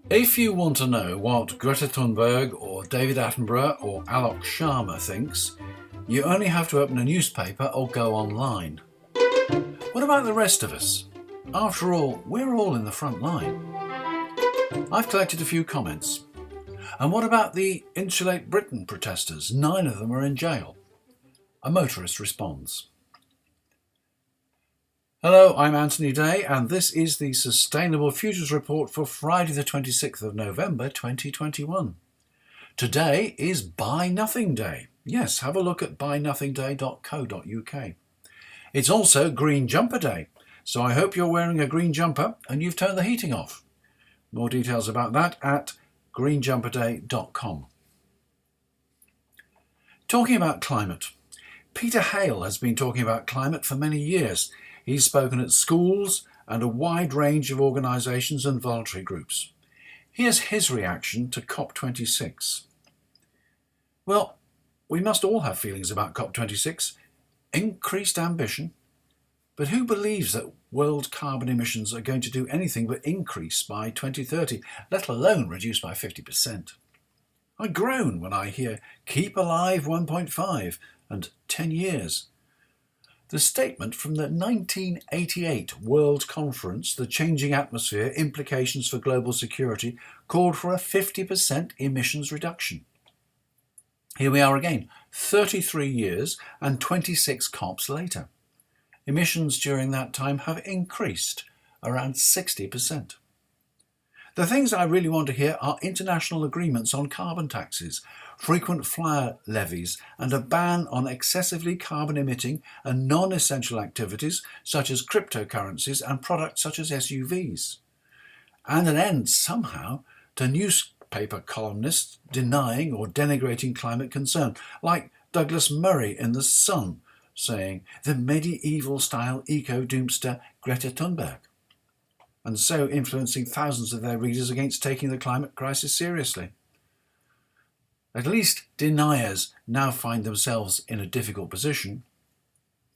If you want to know what Greta Thunberg or David Attenborough or Alok Sharma thinks, you only have to open a newspaper or go online. What about the rest of us? After all, we're all in the front line. I've collected a few comments. And what about the Insulate Britain protesters? 9 of them are in jail. A motorist responds. Hello, I'm Anthony Day, and this is the Sustainable Futures Report for Friday the 26th of November 2021. Today is Buy Nothing Day. Yes, have a look at buynothingday.co.uk. It's also Green Jumper Day, so I hope you're wearing a green jumper and you've turned the heating off. More details about that at greenjumperday.com. Talking about climate. Peter Hale has been talking about climate for many years. He's spoken at schools and a wide range of organisations and voluntary groups. Here's his reaction to COP26. Well, we must all have feelings about COP26. Increased ambition. But who believes that world carbon emissions are going to do anything but increase by 2030, let alone reduce by 50%? I groan when I hear keep alive 1.5 and 10 years. The statement from the 1988 World Conference, The Changing Atmosphere, Implications for Global Security, called for a 50% emissions reduction. Here we are again, 33 years and 26 COPs later. Emissions during that time have increased around 60%. The things I really want to hear are international agreements on carbon taxes, frequent flyer levies, and a ban on excessively carbon-emitting and non-essential activities such as cryptocurrencies and products such as SUVs. And an end, somehow, to newspaper columnists denying or denigrating climate concern, like Douglas Murray in The Sun, saying the medieval-style eco-doomster Greta Thunberg, and so influencing thousands of their readers against taking the climate crisis seriously. At least deniers now find themselves in a difficult position.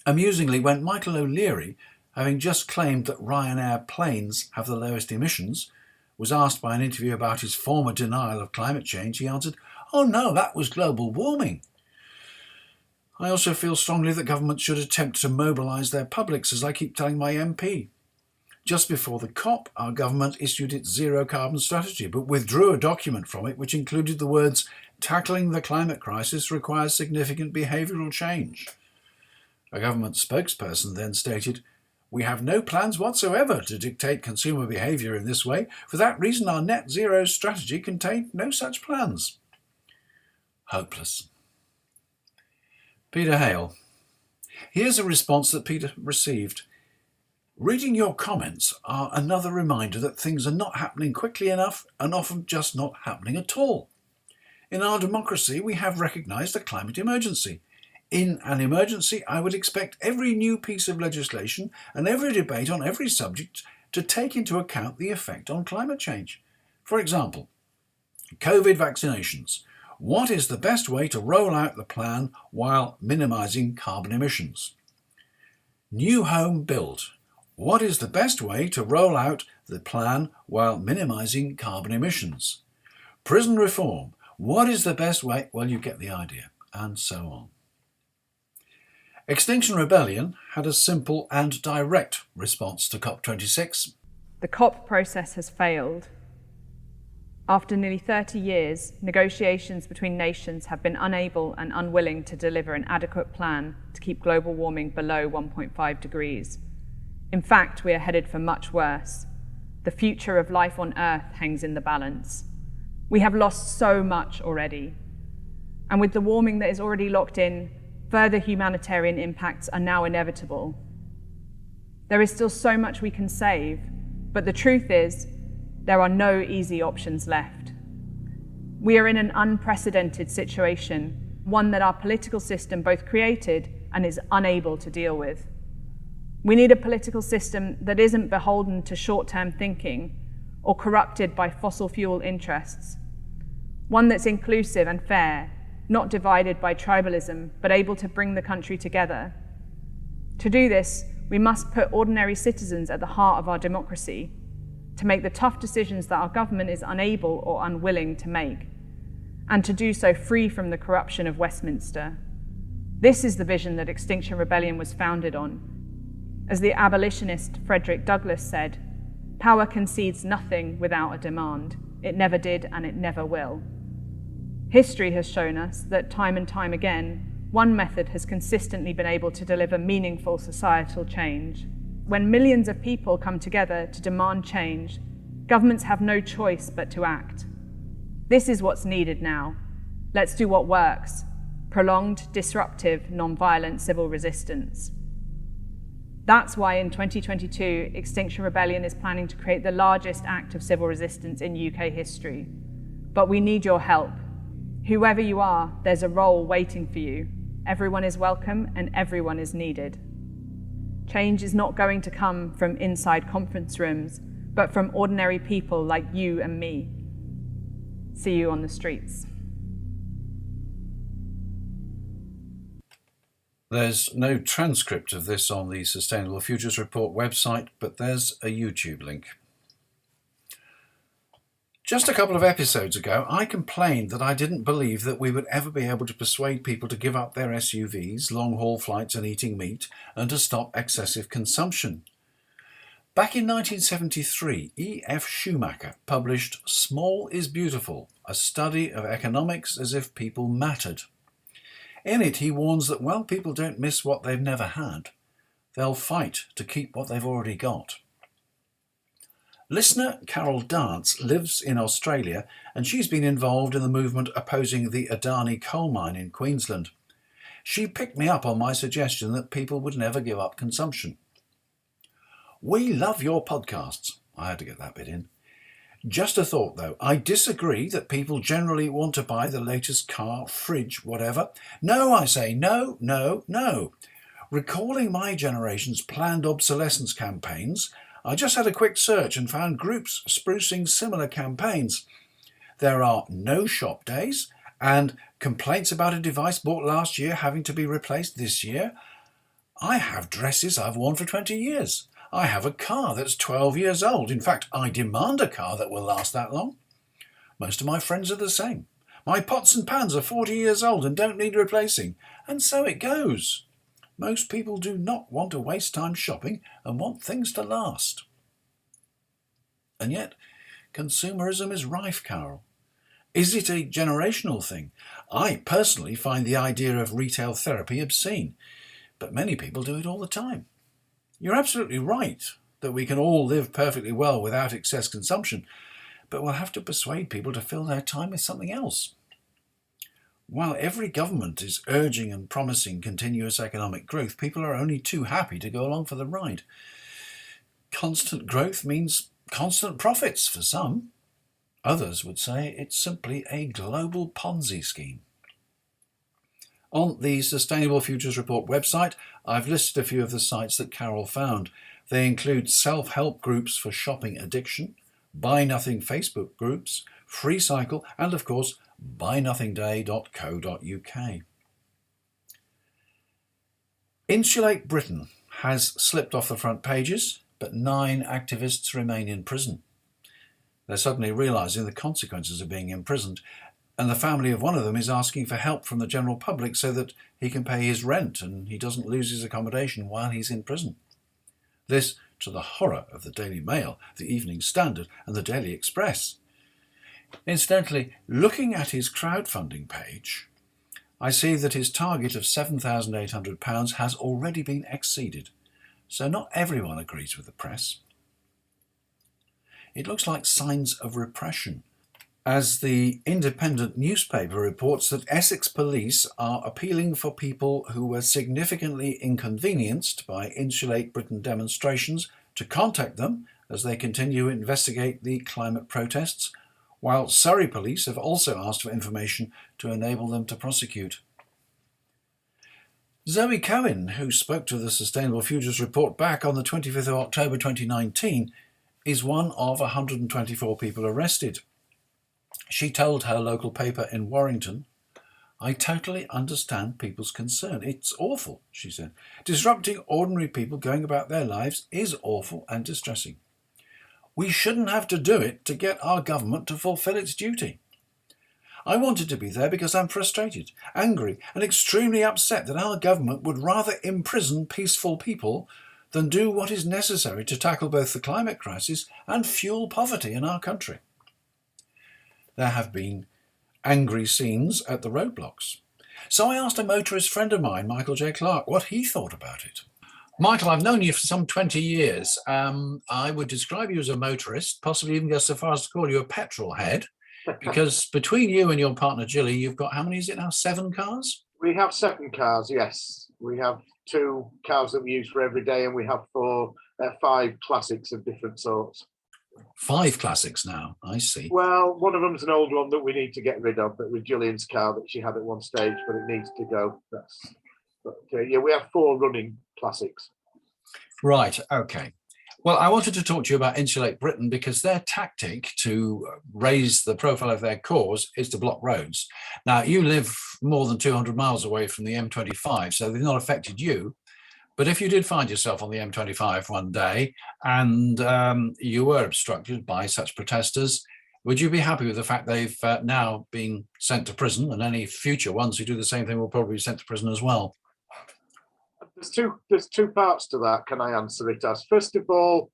Amusingly, when Michael O'Leary, having just claimed that Ryanair planes have the lowest emissions, was asked by an interview about his former denial of climate change, he answered, "Oh no, that was global warming." I also feel strongly that governments should attempt to mobilise their publics, as I keep telling my MP. Just before the COP, our government issued its zero carbon strategy, but withdrew a document from it which included the words, "Tackling the climate crisis requires significant behavioural change." A government spokesperson then stated, "We have no plans whatsoever to dictate consumer behaviour in this way. For that reason, our net zero strategy contained no such plans." Hopeless. Peter Hale. Here's a response that Peter received. Reading your comments are another reminder that things are not happening quickly enough and often just not happening at all. In our democracy, we have recognised a climate emergency. In an emergency, I would expect every new piece of legislation and every debate on every subject to take into account the effect on climate change. For example, COVID vaccinations. What is the best way to roll out the plan while minimising carbon emissions? New home build. What is the best way to roll out the plan while minimising carbon emissions? Prison reform. What is the best way? Well, you get the idea, and so on. Extinction Rebellion had a simple and direct response to COP26. The COP process has failed. After nearly 30 years, negotiations between nations have been unable and unwilling to deliver an adequate plan to keep global warming below 1.5 degrees. In fact, we are headed for much worse. The future of life on Earth hangs in the balance. We have lost so much already. And with the warming that is already locked in, further humanitarian impacts are now inevitable. There is still so much we can save, but the truth is, there are no easy options left. We are in an unprecedented situation, one that our political system both created and is unable to deal with. We need a political system that isn't beholden to short-term thinking or corrupted by fossil fuel interests. One that's inclusive and fair, not divided by tribalism, but able to bring the country together. To do this, we must put ordinary citizens at the heart of our democracy to make the tough decisions that our government is unable or unwilling to make, and to do so free from the corruption of Westminster. This is the vision that Extinction Rebellion was founded on. As the abolitionist Frederick Douglass said, "Power concedes nothing without a demand. It never did and it never will." History has shown us that time and time again, one method has consistently been able to deliver meaningful societal change. When millions of people come together to demand change, governments have no choice but to act. This is what's needed now. Let's do what works: prolonged, disruptive, non-violent civil resistance. That's why in 2022, Extinction Rebellion is planning to create the largest act of civil resistance in UK history. But we need your help. Whoever you are, there's a role waiting for you. Everyone is welcome and everyone is needed. Change is not going to come from inside conference rooms, but from ordinary people like you and me. See you on the streets. There's no transcript of this on the Sustainable Futures Report website, but there's a YouTube link. Just a couple of episodes ago, I complained that I didn't believe that we would ever be able to persuade people to give up their SUVs, long-haul flights and eating meat, and to stop excessive consumption. Back in 1973, E.F. Schumacher published Small is Beautiful, a study of economics as if people mattered. In it, he warns that while people don't miss what they've never had, they'll fight to keep what they've already got. Listener Carol Dance lives in Australia, and she's been involved in the movement opposing the Adani coal mine in Queensland. She picked me up on my suggestion that people would never give up consumption. "We love your podcasts." I had to get that bit in. "Just a thought though, I disagree that people generally want to buy the latest car, fridge, whatever. No, I say, no, no, no. Recalling my generation's planned obsolescence campaigns, I just had a quick search and found groups sprucing similar campaigns. There are no shop days and complaints about a device bought last year having to be replaced this year. I have dresses I've worn for 20 years. I have a car that's 12 years old. In fact, I demand a car that will last that long. Most of my friends are the same. My pots and pans are 40 years old and don't need replacing. And so it goes. Most people do not want to waste time shopping and want things to last." And yet, consumerism is rife, Carol. Is it a generational thing? I personally find the idea of retail therapy obscene, but many people do it all the time. You're absolutely right that we can all live perfectly well without excess consumption, but we'll have to persuade people to fill their time with something else. While every government is urging and promising continuous economic growth, people are only too happy to go along for the ride. Constant growth means constant profits for some. Others would say it's simply a global Ponzi scheme. On the Sustainable Futures Report website, I've listed a few of the sites that Carol found. They include self-help groups for shopping addiction, Buy Nothing Facebook groups, Free Cycle, and of course, buynothingday.co.uk. Insulate Britain has slipped off the front pages, but 9 activists remain in prison. They're suddenly realising the consequences of being imprisoned, and the family of one of them is asking for help from the general public so that he can pay his rent and he doesn't lose his accommodation while he's in prison. This to the horror of the Daily Mail, the Evening Standard and the Daily Express. Incidentally, looking at his crowdfunding page, I see that his target of £7,800 has already been exceeded, so not everyone agrees with the press. It looks like signs of repression, as the Independent newspaper reports that Essex police are appealing for people who were significantly inconvenienced by Insulate Britain demonstrations to contact them as they continue to investigate the climate protests, while Surrey police have also asked for information to enable them to prosecute. Zoe Cohen, who spoke to the Sustainable Futures Report back on the 25th of October 2019, is one of 124 people arrested. She told her local paper in Warrington, I totally understand people's concern. It's awful, she said. Disrupting ordinary people going about their lives is awful and distressing. We shouldn't have to do it to get our government to fulfil its duty. I wanted to be there because I'm frustrated, angry, and extremely upset that our government would rather imprison peaceful people than do what is necessary to tackle both the climate crisis and fuel poverty in our country. There have been angry scenes at the roadblocks. So I asked a motorist friend of mine, Michael J. Clark, what he thought about it. Michael, I've known you for some 20 years. I would describe you as a motorist, possibly even go so far as to call you a petrol head, because between you and your partner, Gilly, you've got, how many is it now, 7 cars? We have 7 cars, yes. We have 2 cars that we use for every day, and we have 5 classics of different sorts. 5 classics now, I see. Well, one of them's an old one that we need to get rid of, that was Gillian's car that she had at one stage, but it needs to go. Yeah, we have 4 running classics. Right, okay. Well, I wanted to talk to you about Insulate Britain because their tactic to raise the profile of their cause is to block roads. Now, you live more than 200 miles away from the M25, so they've not affected you. But if you did find yourself on the M25 one day and you were obstructed by such protesters, would you be happy with the fact they've now been sent to prison, and any future ones who do the same thing will probably be sent to prison as well? There's two parts to that. Can I answer it as? First of all,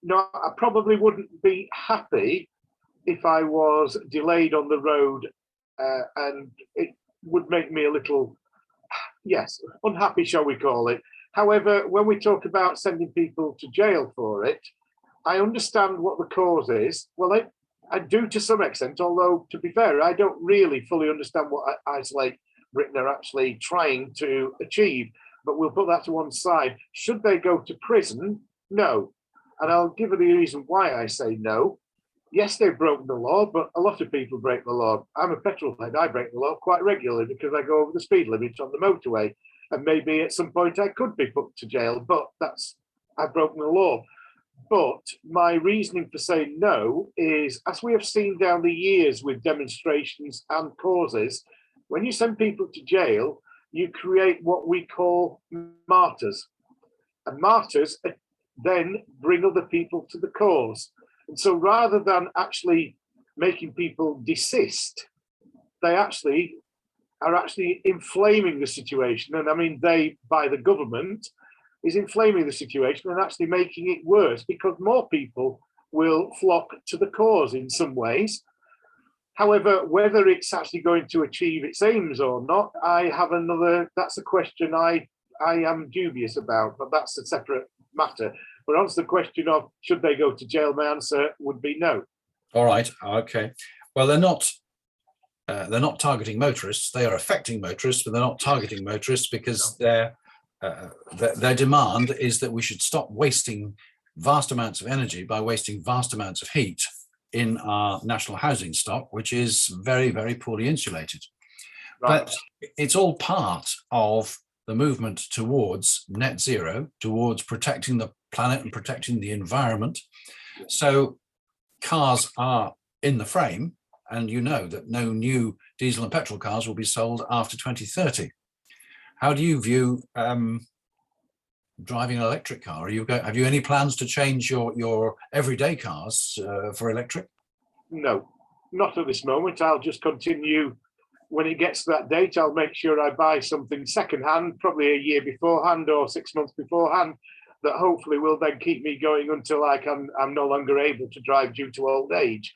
no, I probably wouldn't be happy if I was delayed on the road, and it would make me a little, yes, unhappy, shall we call it. However, when we talk about sending people to jail for it, I understand what the cause is. Well, I do to some extent, although to be fair, I don't really fully understand what Insulate Britain are actually trying to achieve. But we'll put that to one side. Should they go to prison? No. And I'll give you the reason why I say no. Yes, they've broken the law, but a lot of people break the law. I'm a petrol head. I break the law quite regularly because I go over the speed limit on the motorway. And maybe at some point I could be put to jail, but I've broken the law. But my reasoning for saying no is, as we have seen down the years with demonstrations and causes, when you send people to jail, you create what we call martyrs. And martyrs then bring other people to the cause. And so rather than actually making people desist, they are actually inflaming the situation. And I mean, by the government, is inflaming the situation and actually making it worse because more people will flock to the cause in some ways. However, whether it's actually going to achieve its aims or not, that's a question I am dubious about, but that's a separate matter. But on to the question of should they go to jail, my answer would be no. All right, okay. Well, they're not targeting motorists. They are affecting motorists, but they're not targeting motorists because their demand is that we should stop wasting vast amounts of energy by wasting vast amounts of heat in our national housing stock, which is very, very poorly insulated. Right. But it's all part of the movement towards net zero, towards protecting the planet and protecting the environment. So cars are in the frame, and you know that no new diesel and petrol cars will be sold after 2030. How do you view driving an electric car? Have you any plans to change your everyday cars for electric? No, not at this moment. I'll just continue. When it gets to that date, I'll make sure I buy something secondhand, probably a year beforehand or 6 months beforehand, that hopefully will then keep me going until I'm no longer able to drive due to old age.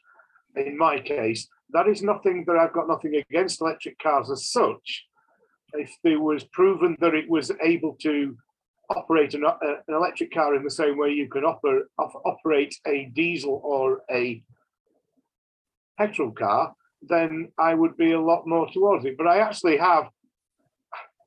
In my case, that is nothing that I've got nothing against electric cars as such. If there was proven that it was able to operate an electric car in the same way you can operate a diesel or a petrol car, then I would be a lot more towards it. But I actually have,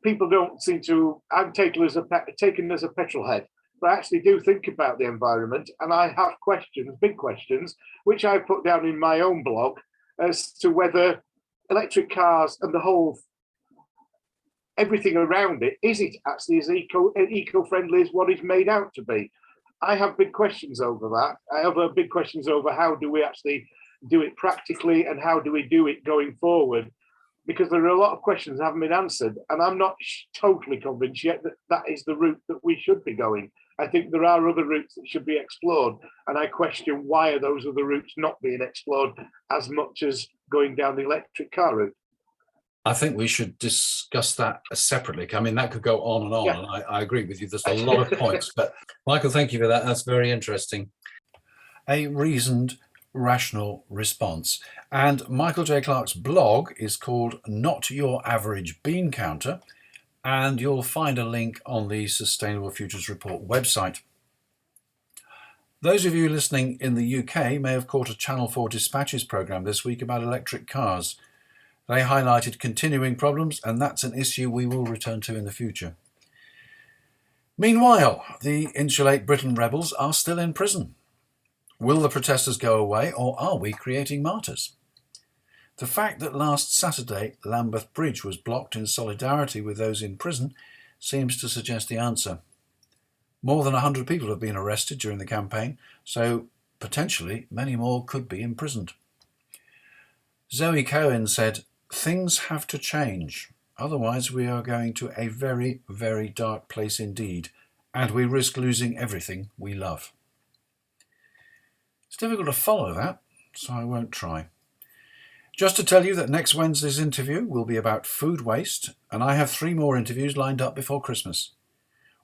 people don't seem to, I'm taken as a petrol head, but I actually do think about the environment, and I have questions, big questions, which I put down in my own blog as to whether electric cars and the whole everything around it, is it actually as eco-friendly as what it's made out to be? I have big questions over that. I have big questions over how do we actually do it practically and how do we do it going forward. because there are a lot of questions that haven't been answered, and I'm not totally convinced yet that that is the route that we should be going. I think there are other routes that should be explored, and I question why are those other routes not being explored as much as going down the electric car route. I think we should discuss that separately. I mean, that could go on and on, Yeah. and I agree with you. There's a lot of points, but Michael, thank you for that. That's very interesting. A reasoned, rational response. And Michael J. Clarke's blog is called Not Your Average Bean Counter, and you'll find a link on the Sustainable Futures Report website. Those of you listening in the UK may have caught a Channel 4 Dispatches programme this week about electric cars. They highlighted continuing problems, and that's an issue we will return to in the future. Meanwhile, the Insulate Britain rebels are still in prison. Will the protesters go away, or are we creating martyrs? The fact that last Saturday Lambeth Bridge was blocked in solidarity with those in prison seems to suggest the answer. More than 100 people have been arrested during the campaign, so potentially many more could be imprisoned. Zoe Cohen said, "Things have to change, otherwise we are going to a very, very dark place indeed, and we risk losing everything we love." It's difficult to follow that, so I won't try. Just to tell you that next Wednesday's interview will be about food waste, and I have 3 more interviews lined up before Christmas.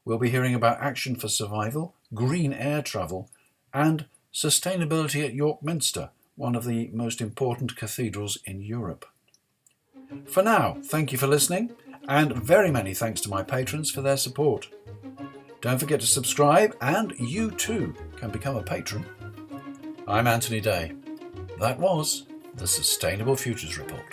We'll be hearing about action for survival, green air travel, and sustainability at York Minster, one of the most important cathedrals in Europe. For now, thank you for listening, and very many thanks to my patrons for their support. Don't forget to subscribe, and you too can become a patron. I'm Anthony Day. That was the Sustainable Futures Report.